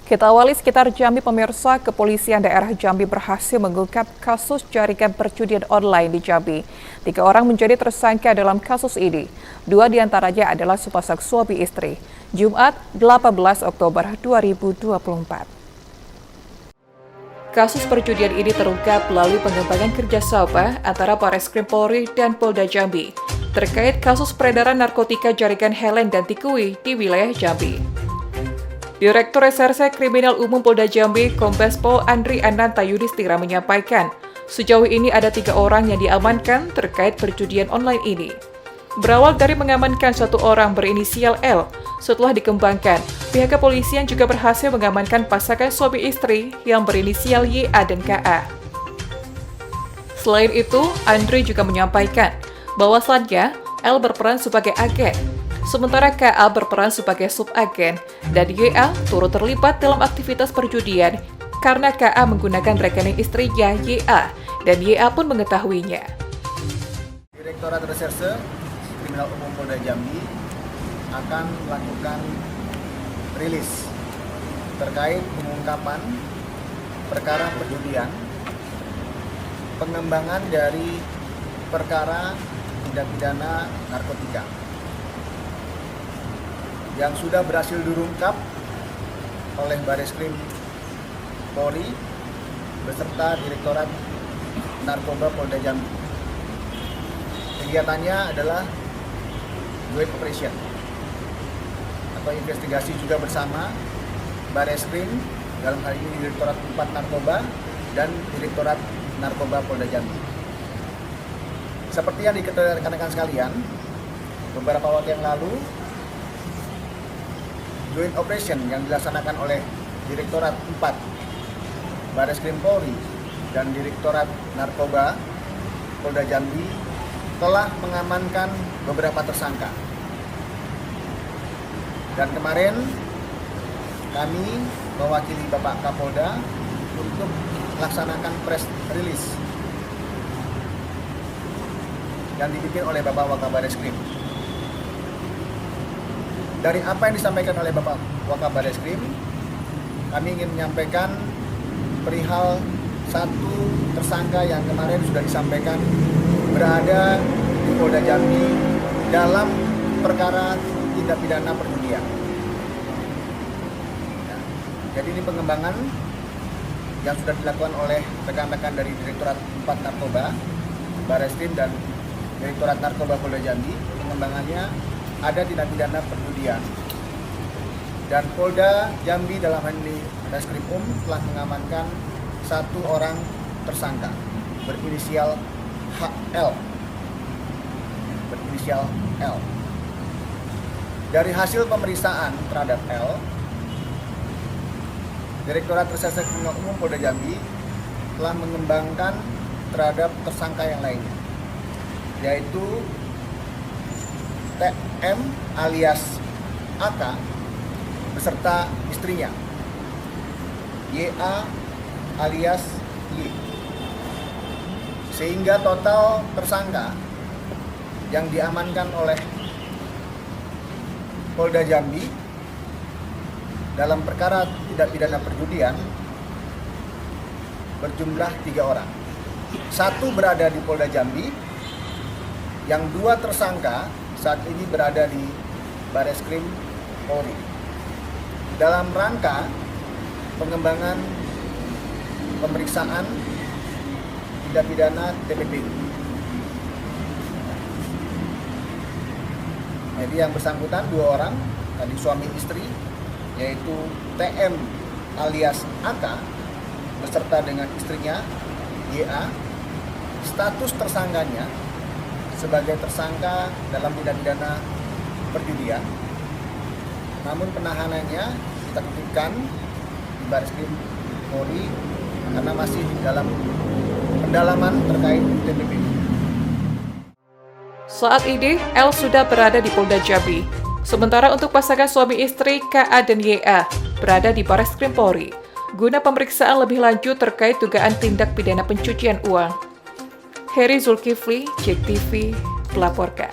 Kita awali sekitar Jambi, pemirsa. Kepolisian daerah Jambi berhasil mengungkap kasus jaringan perjudian online di Jambi. 3 orang menjadi tersangka dalam kasus ini. 2 diantaranya adalah sepasang suami istri. Jumat, 18 Oktober 2024. Kasus perjudian ini terungkap melalui pengembangan kerjasama antara Bareskrim Polri dan Polda Jambi terkait kasus peredaran narkotika jaringan Helen dan Tikui di wilayah Jambi. Direktur Reserse Kriminal Umum Polda Jambi, Kombes Pol Andri Ananta Yudhistira menyampaikan, sejauh ini ada 3 orang yang diamankan terkait perjudian online ini. Berawal dari mengamankan 1 orang berinisial L, setelah dikembangkan, pihak kepolisian juga berhasil mengamankan pasangan suami istri yang berinisial YA dan KA. Selain itu, Andri juga menyampaikan bahwasannya L berperan sebagai agen, sementara KA berperan sebagai subagen, dan YA turut terlibat dalam aktivitas perjudian karena KA menggunakan rekening istrinya YA, dan YA pun mengetahuinya. Direktorat Reserse Kriminal Umum Polda Jambi akan melakukan rilis terkait pengungkapan perkara perjudian, pengembangan dari perkara tindak pidana narkotika yang sudah berhasil diungkap oleh Bareskrim Polri beserta Direktorat Narkoba Polda Jambi. Kegiatannya adalah joint operation atau investigasi juga bersama Bareskrim, dalam hal ini Direktorat 4 Narkoba dan Direktorat Narkoba Polda Jambi. Seperti yang diketahui rekan-rekan sekalian, beberapa waktu yang lalu joint operation yang dilaksanakan oleh Direktorat 4 Bareskrim Polri dan Direktorat Narkoba Polda Jambi telah mengamankan beberapa tersangka. Dan kemarin kami mewakili Bapak Kapolda untuk melaksanakan press release yang dibikin oleh Bapak Wakabareskrim. Dari apa yang disampaikan oleh Bapak Wakabareskrim, kami ingin menyampaikan perihal 1 tersangka yang kemarin sudah disampaikan berada di Polda Jambi dalam perkara tindak pidana perjudian. Ya, jadi ini pengembangan yang sudah dilakukan oleh rekan-rekan dari Direktorat 4 Narkoba, Bareskrim dan Direktorat Narkoba Polda Jambi. Pengembangannya ada tindak pidana perjudian. Dan Polda Jambi dalam hal ini Bareskrim telah mengamankan 1 orang tersangka berinisial HL. Berinisial L. Dari hasil pemeriksaan terhadap L, Direktorat Reserse Kriminal Umum Polda Jambi telah mengembangkan terhadap tersangka yang lainnya, yaitu TM alias AK beserta istrinya, YA alias Y. Sehingga total tersangka yang diamankan oleh Polda Jambi dalam perkara tindak pidana perjudian berjumlah 3 orang. 1 berada di Polda Jambi, yang 2 tersangka saat ini berada di Bareskrim Polri. Dalam rangka pengembangan pemeriksaan tindak pidana TPPU. Jadi yang bersangkutan 2 orang, tadi suami istri, yaitu TM alias AK beserta dengan istrinya YA. Status tersangkanya sebagai tersangka dalam tindak pidana perjudian, namun penahanannya kita titipkan di Bareskrim Polri karena masih dalam pendalaman terkait TPPU. Saat ini, L sudah berada di Polda Jambi. Sementara untuk pasangan suami istri KA dan YA berada di Bareskrim Polri guna pemeriksaan lebih lanjut terkait dugaan tindak pidana pencucian uang. Heri Zulkifli, JEK TV, melaporkan.